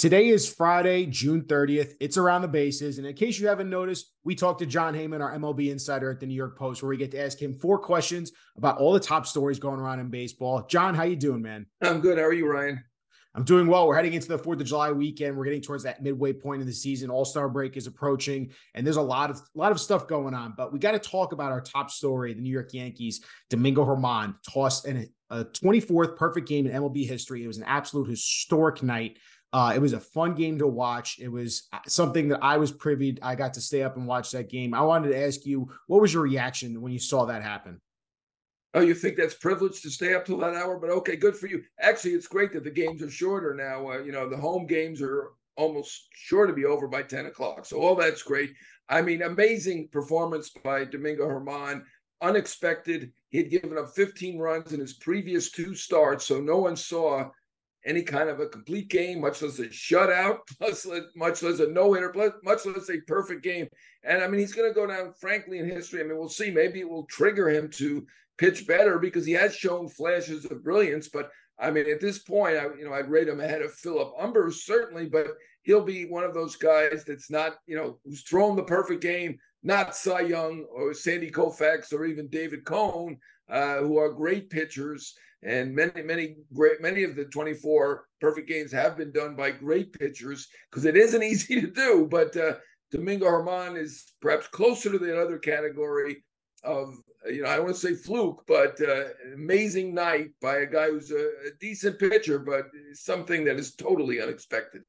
Today is Friday, June 30th. It's Around the Bases. And in case you haven't noticed, we talked to Jon Heyman, our MLB insider at the New York Post, where we get to ask him 4 questions about all the top stories going around in baseball. John, how you doing, man? I'm good. How are you, Ryan? I'm doing well. We're heading into the 4th of July weekend. We're getting towards that midway point of the season. All-Star break is approaching, and there's a lot of stuff going on. But we got to talk about our top story, the New York Yankees. Domingo German tossed in a 24th perfect game in MLB history. It was an absolute historic night. It was a fun game to watch. It was something that I was privy. I got to stay up and watch that game. I wanted to ask you, what was your reaction when you saw that happen? Oh, you think that's privileged to stay up till that hour? But okay, good for you. Actually, it's great that the games are shorter now. The home games are almost sure to be over by 10 o'clock. So all that's great. I mean, amazing performance by Domingo German. Unexpected. He had given up 15 runs in his previous 2 starts, so no one saw any kind of a complete game, much less a shutout, much less a no-hitter, much less a perfect game. And, I mean, he's going to go down, frankly, in history. I mean, we'll see. Maybe it will trigger him to pitch better because he has shown flashes of brilliance. But, I mean, at this point, I'd rate him ahead of Philip Umbers, certainly, but he'll be one of those guys that's not, who's thrown the perfect game, not Cy Young or Sandy Koufax or even David Cohn, who are great pitchers. And many of the 24 perfect games have been done by great pitchers because it isn't easy to do. But Domingo German is perhaps closer to the other category of, I don't want to say fluke, but amazing night by a guy who's a decent pitcher, but something that is totally unexpected.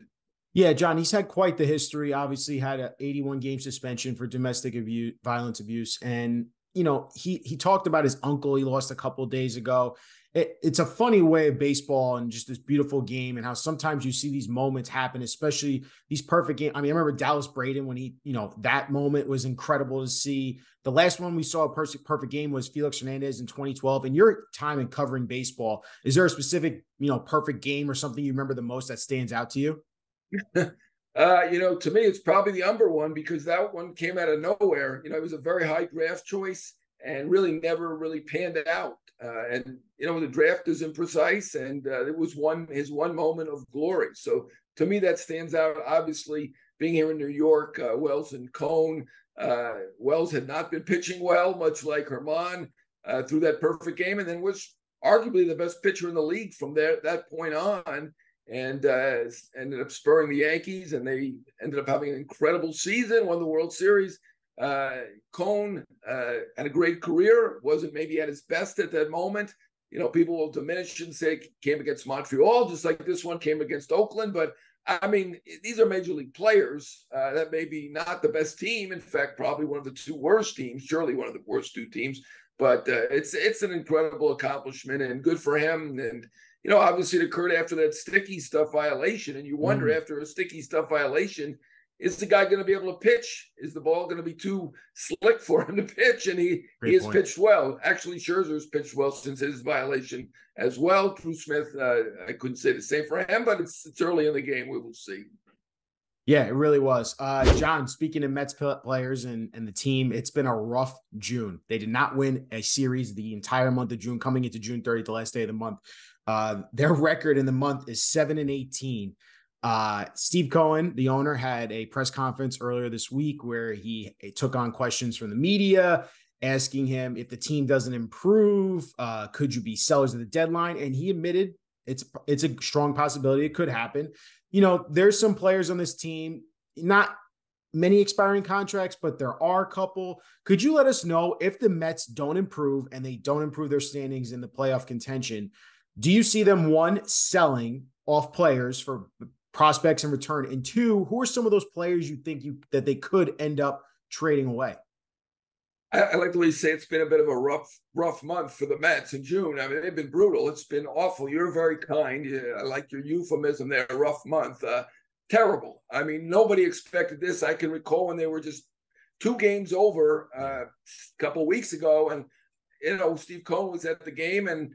Yeah, John, he's had quite the history. Obviously had an 81-game suspension for domestic abuse, violence abuse. And, he talked about his uncle he lost a couple of days ago. It's a funny way of baseball and just this beautiful game and how sometimes you see these moments happen, especially these perfect games. I mean, I remember Dallas Braden when he, that moment was incredible to see. The last one we saw a perfect game was Felix Hernandez in 2012. In your time in covering baseball, is there a specific, perfect game or something you remember the most that stands out to you? To me, it's probably the Umber one because that one came out of nowhere. It was a very high draft choice and really never really panned out. The draft is imprecise, and it was his one moment of glory. So to me, that stands out. Obviously, being here in New York, Wells and Cone, Wells had not been pitching well, much like German, through that perfect game, and then was arguably the best pitcher in the league from that point on. And ended up spurring the Yankees, and they ended up having an incredible season, won the World Series. Cone had a great career, wasn't maybe at his best at that moment. People will diminish and say came against Montreal, just like this one came against Oakland. But I mean, these are major league players. That may be not the best team. In fact, probably one of the 2 worst teams, surely one of the worst 2 teams. But it's an incredible accomplishment and good for him. And obviously it occurred after that sticky stuff violation. And you wonder after a sticky stuff violation, is the guy going to be able to pitch? Is the ball going to be too slick for him to pitch? And he has pitched well. Actually, Scherzer's pitched well since his violation as well. Drew Smith, I couldn't say the same for him, but it's early in the game. We will see. Yeah, it really was. John, speaking of Mets players and the team, it's been a rough June. They did not win a series the entire month of June, coming into June 30th, the last day of the month. Their record in the month is 7-18. Steve Cohen, the owner, had a press conference earlier this week where he took on questions from the media, asking him if the team doesn't improve, could you be sellers at the deadline? And he admitted it's a strong possibility it could happen. There's some players on this team, not many expiring contracts, but there are a couple. Could you let us know if the Mets don't improve and they don't improve their standings in the playoff contention? Do you see them, 1, selling off players for prospects in return? And 2, who are some of those players you think that they could end up trading away? I like the way you say it's been a bit of a rough month for the Mets in June. I mean, they've been brutal. It's been awful. You're very kind. I like your euphemism there, rough month. Terrible. I mean, nobody expected this. I can recall when they were just 2 games over a couple of weeks ago. And, Steve Cohen was at the game, and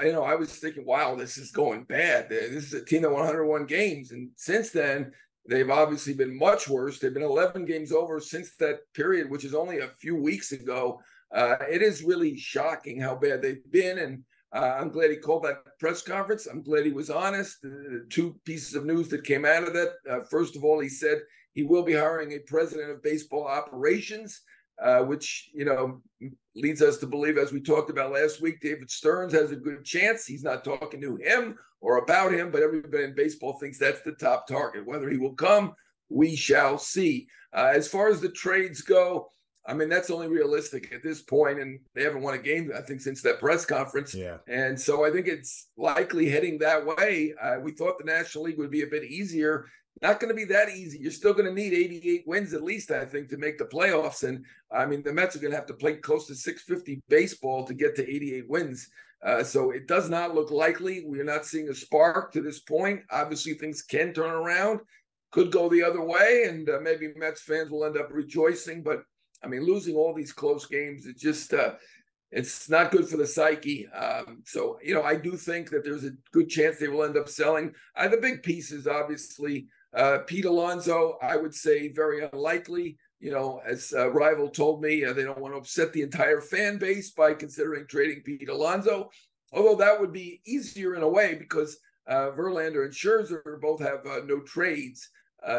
I was thinking, wow, this is going bad. This is a team that won 101 games. And since then, they've obviously been much worse. They've been 11 games over since that period, which is only a few weeks ago. It is really shocking how bad they've been. And I'm glad he called that press conference. I'm glad he was honest. The two pieces of news that came out of that. First of all, he said he will be hiring a president of baseball operations, which, leads us to believe, as we talked about last week, David Stearns has a good chance. He's not talking to him or about him, but everybody in baseball thinks that's the top target. Whether he will come, we shall see. As far as the trades go, I mean, that's only realistic at this point, and they haven't won a game, I think, since that press conference. Yeah. And so I think it's likely heading that way. We thought the National League would be a bit easier. Not going to be that easy. You're still going to need 88 wins at least, I think, to make the playoffs. And I mean, the Mets are going to have to play close to 650 baseball to get to 88 wins. So it does not look likely. We're not seeing a spark to this point. Obviously, things can turn around, could go the other way, and maybe Mets fans will end up rejoicing. But I mean, losing all these close games, it just it's not good for the psyche. So, I do think that there's a good chance they will end up selling. The big pieces, obviously, Pete Alonso, I would say very unlikely. As Rival told me, they don't want to upset the entire fan base by considering trading Pete Alonso, although that would be easier in a way because Verlander and Scherzer both have no trades.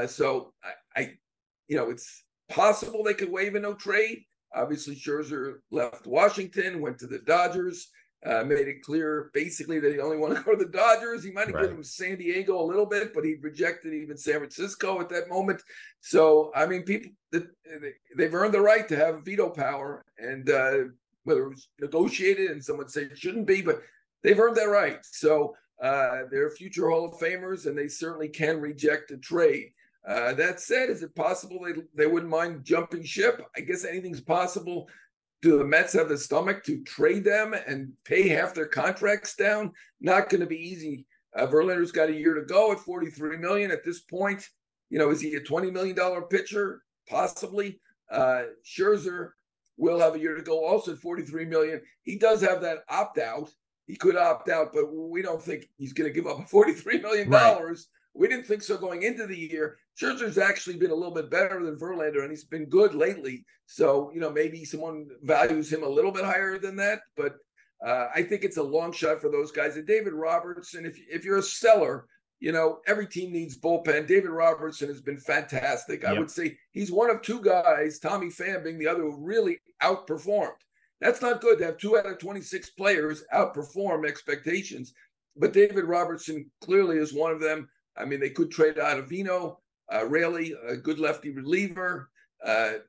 So it's possible they could waive a no trade. Obviously, Scherzer left Washington, went to the Dodgers, made it clear basically that he only wanted to go to the Dodgers. He might have given him San Diego a little bit, but he rejected even San Francisco at that moment. So, I mean, people, they've earned the right to have veto power, and whether it was negotiated and some would say it shouldn't be, but they've earned that right. So they're future Hall of Famers, and they certainly can reject a trade. That said, is it possible they wouldn't mind jumping ship? I guess anything's possible. Do the Mets have the stomach to trade them and pay half their contracts down? Not going to be easy. Verlander's got a year to go at $43 million at this point. Is he a $20 million pitcher? Possibly. Scherzer will have a year to go also at $43 million. He does have that opt-out. He could opt out, but we don't think he's going to give up $43 million. Right. We didn't think so going into the year. Scherzer's actually been a little bit better than Verlander, and he's been good lately. So, maybe someone values him a little bit higher than that. But I think it's a long shot for those guys. And David Robertson, if you're a seller, every team needs bullpen. David Robertson has been fantastic. Yep. I would say he's one of two guys, Tommy Pham being the other, who really outperformed. That's not good to have 2 out of 26 players outperform expectations. But David Robertson clearly is one of them. I mean, they could trade Ottavino, Raley, a good lefty reliever.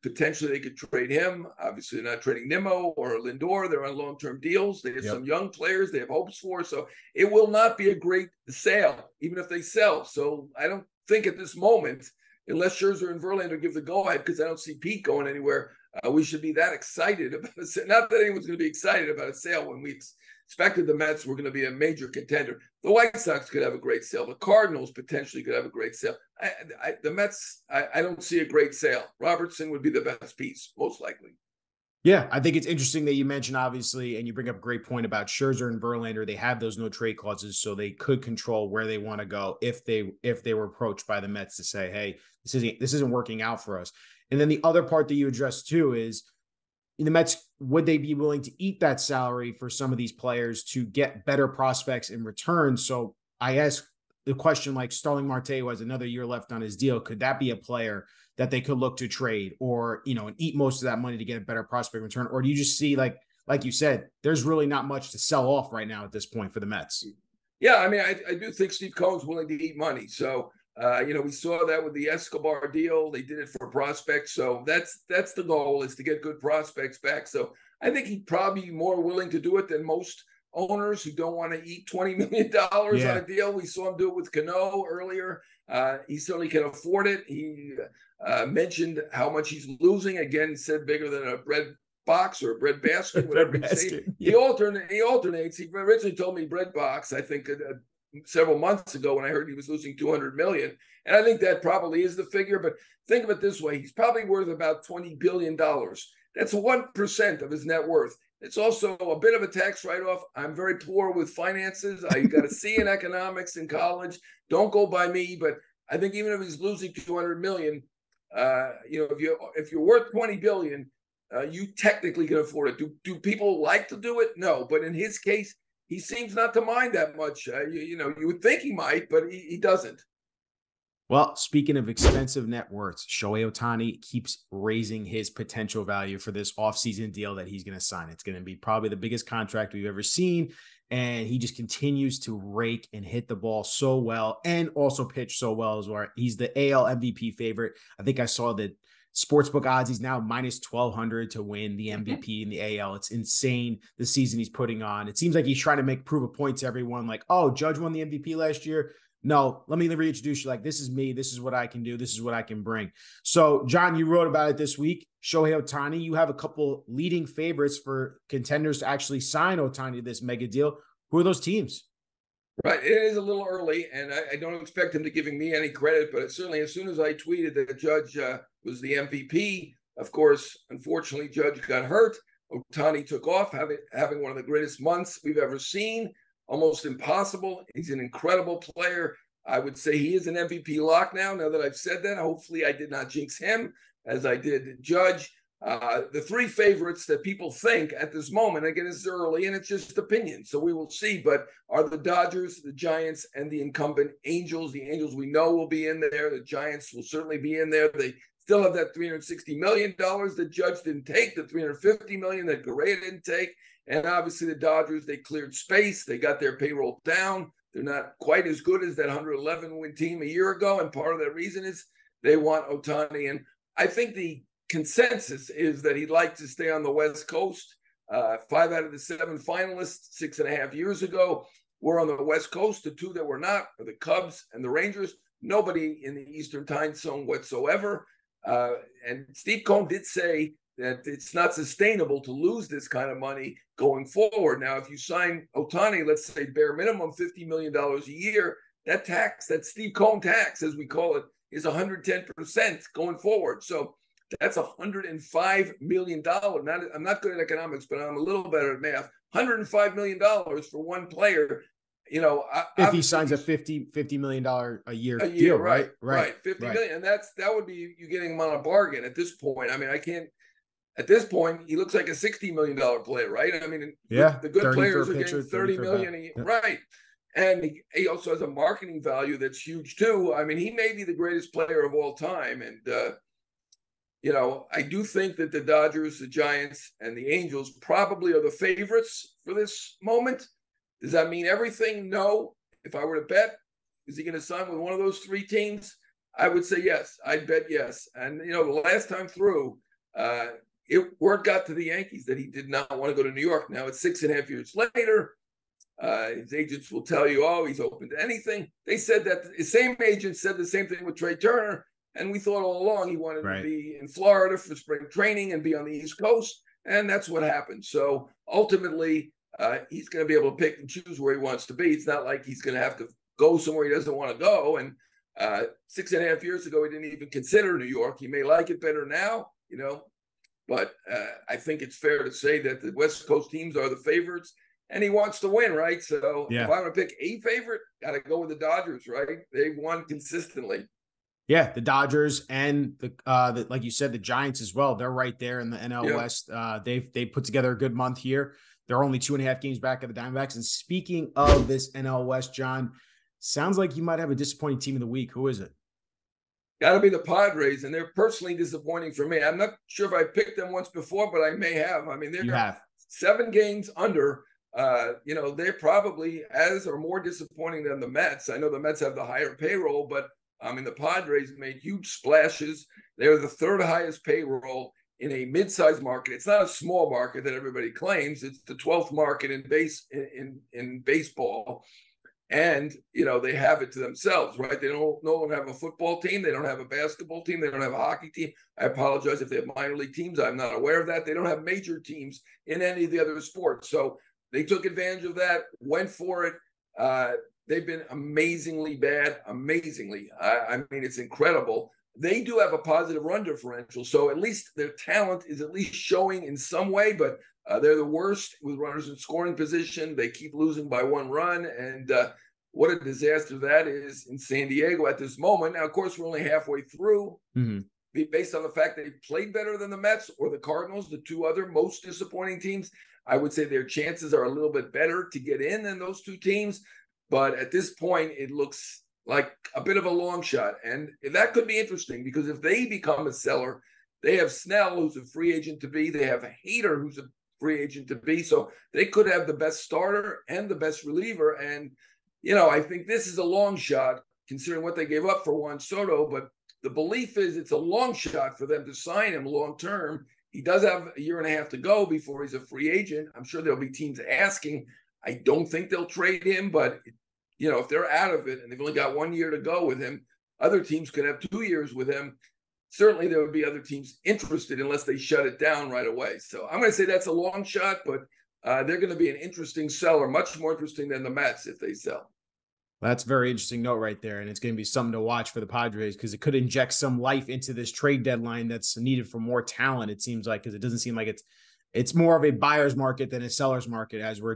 Potentially, they could trade him. Obviously, they're not trading Nimmo or Lindor. They're on long-term deals. They have some young players they have hopes for. So it will not be a great sale, even if they sell. So I don't think at this moment, unless Scherzer and Verlander give the go-ahead, because I don't see Pete going anywhere, we should be that excited about a sale. Not that anyone's going to be excited about a sale when we expected the Mets were going to be a major contender. The White Sox could have a great sale. The Cardinals potentially could have a great sale. The Mets, I don't see a great sale. Robertson would be the best piece, most likely. Yeah, I think it's interesting that you mentioned, obviously, and you bring up a great point about Scherzer and Verlander. They have those no trade clauses, so they could control where they want to go if they were approached by the Mets to say, hey, this isn't working out for us. And then the other part that you addressed too is, the Mets, would they be willing to eat that salary for some of these players to get better prospects in return? So I ask the question, like Starling Marte, who has another year left on his deal, could that be a player that they could look to trade or, and eat most of that money to get a better prospect return? Or do you just see, like you said, there's really not much to sell off right now at this point for the Mets? Yeah, I mean, I do think Steve Cohen's willing to eat money. So, we saw that with the Escobar deal. They did it for prospects. So that's the goal, is to get good prospects back. So I think he'd probably be more willing to do it than most owners who don't want to eat $20 million on a deal. We saw him do it with Cano earlier. He certainly can afford it. He mentioned how much he's losing. Again, said bigger than a bread box or a bread basket, whatever you say. Yeah. He alternates. He originally told me bread box, I think, several months ago when I heard he was losing $200 million. And I think that probably is the figure. But think of it this way. He's probably worth about $20 billion. That's 1% of his net worth. It's also a bit of a tax write-off. I'm very poor with finances. I got a C in economics in college. Don't go by me. But I think even if he's losing $200 million, if you're worth $20 billion, you technically can afford it. Do people like to do it? No. But in his case, he seems not to mind that much. You would think he might, but he doesn't. Well, speaking of expensive net worths, Shohei Ohtani keeps raising his potential value for this offseason deal that he's going to sign. It's going to be probably the biggest contract we've ever seen. And he just continues to rake and hit the ball so well and also pitch so well as well. He's the AL MVP favorite. I think I saw the sportsbook odds. He's now minus 1,200 to win the MVP in the AL. It's insane the season he's putting on. It seems like he's trying to prove a point to everyone. Like, oh, Judge won the MVP last year. No, let me reintroduce you. Like, this is me. This is what I can do. This is what I can bring. So, John, you wrote about it this week. Shohei Ohtani, you have a couple leading favorites for contenders to actually sign Ohtani to this mega deal. Who are those teams? Right. It is a little early, and I don't expect him to giving me any credit, but certainly as soon as I tweeted that Judge was the MVP, of course, unfortunately, Judge got hurt. Ohtani took off, having one of the greatest months we've ever seen. Almost impossible. He's an incredible player. I would say he is an MVP lock now that I've said that. Hopefully I did not jinx him as I did Judge. The three favorites that people think at this moment, again, it's early and it's just opinion, so we will see, but are the Dodgers, the Giants, and the incumbent Angels. The Angels we know will be in there. The Giants will certainly be in there. They still have that $360 million that Judge didn't take, the $350 million that Correa didn't take. And obviously the Dodgers, they cleared space. They got their payroll down. They're not quite as good as that 111-win team a year ago. And part of that reason is they want Ohtani. And I think the consensus is that he'd like to stay on the West Coast. 5 out of the 7 finalists 6.5 years ago were on the West Coast. The 2 that were not are the Cubs and the Rangers. Nobody in the Eastern time zone whatsoever. And Steve Cohen did say that it's not sustainable to lose this kind of money going forward. Now, if you sign Ohtani, let's say bare minimum $50 million a year, that tax, that Steve Cohen tax, as we call it, is 110% going forward. So that's $105 million. I'm not good at economics, but I'm a little better at math. $105 million for one player. If he signs a $50 million a year deal, right? 50 million. And that would be you getting him on a bargain at this point. I mean, I can't. At this point, he looks like a $60 million player, right? I mean, the good players are getting $30 million a year, right? And he also has a marketing value that's huge too. I mean, he may be the greatest player of all time. And, I do think that the Dodgers, the Giants, and the Angels probably are the favorites for this moment. Does that mean everything? No. If I were to bet, is he going to sign with one of those 3 teams? I would say yes. I'd bet yes. And, the last time through, word got to the Yankees that he did not want to go to New York. Now it's 6.5 years later. His agents will tell you, oh, he's open to anything. They said that the same agent said the same thing with Trey Turner. And we thought all along he wanted to be in Florida for spring training and be on the East Coast. And that's what happened. So ultimately, he's going to be able to pick and choose where he wants to be. It's not like he's going to have to go somewhere he doesn't want to go. And 6.5 years ago, he didn't even consider New York. He may like it better now, But I think it's fair to say that the West Coast teams are the favorites, and he wants to win, right? So if I'm going to pick a favorite, got to go with the Dodgers, right? They've won consistently. Yeah, the Dodgers and the like you said, the Giants as well. They're right there in the NL West. They put together a good month here. They're only 2.5 games back of the Diamondbacks. And speaking of this NL West, John, sounds like you might have a disappointing team of the week. Who is it? Got to be the Padres, and they're personally disappointing for me. I'm not sure if I picked them once before, but I may have. I mean, they're 7 games under. They're probably as or more disappointing than the Mets. I know the Mets have the higher payroll, but the Padres made huge splashes. They're the 3rd highest payroll in a mid-sized market. It's not a small market that everybody claims. It's the 12th market in baseball. And, they have it to themselves, right? They no longer have a football team. They don't have a basketball team. They don't have a hockey team. I apologize if they have minor league teams. I'm not aware of that. They don't have major teams in any of the other sports. So they took advantage of that, went for it. They've been amazingly bad, amazingly. I mean, it's incredible. They do have a positive run differential. So at least their talent is at least showing in some way, but they're the worst with runners in scoring position. They keep losing by 1 run. And what a disaster that is in San Diego at this moment. Now, of course, we're only halfway through. Based on the fact they played better than the Mets or the Cardinals, the 2 other most disappointing teams. I would say their chances are a little bit better to get in than those two teams. But at this point, it looks like a bit of a long shot. And that could be interesting because if they become a seller, they have Snell, who's a free agent to be. They have a Hader, who's a free agent to be. So they could have the best starter and the best reliever. And, I think this is a long shot considering what they gave up for Juan Soto. But the belief is it's a long shot for them to sign him long term. He does have a year and a half to go before he's a free agent. I'm sure there'll be teams asking. I don't think they'll trade him, but if they're out of it and they've only got 1 year to go with him, other teams could have 2 years with him. Certainly there would be other teams interested unless they shut it down right away. So I'm going to say that's a long shot, but they're going to be an interesting seller, much more interesting than the Mets if they sell. That's a very interesting note right there. And it's going to be something to watch for the Padres because it could inject some life into this trade deadline that's needed for more talent, it seems like, because it doesn't seem like it's more of a buyer's market than a seller's market as we're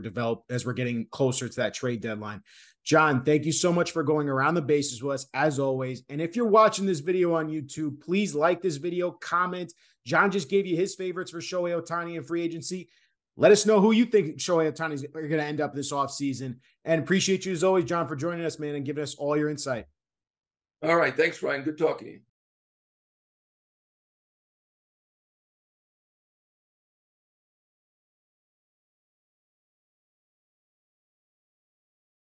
getting closer to that trade deadline. Jon, thank you so much for going around the bases with us as always. And if you're watching this video on YouTube, please like this video, comment. Jon just gave you his favorites for Shohei Ohtani and free agency. Let us know who you think Shohei Ohtani is going to end up this offseason. And appreciate you as always, Jon, for joining us, man, and giving us all your insight. All right. Thanks, Ryan. Good talking to you.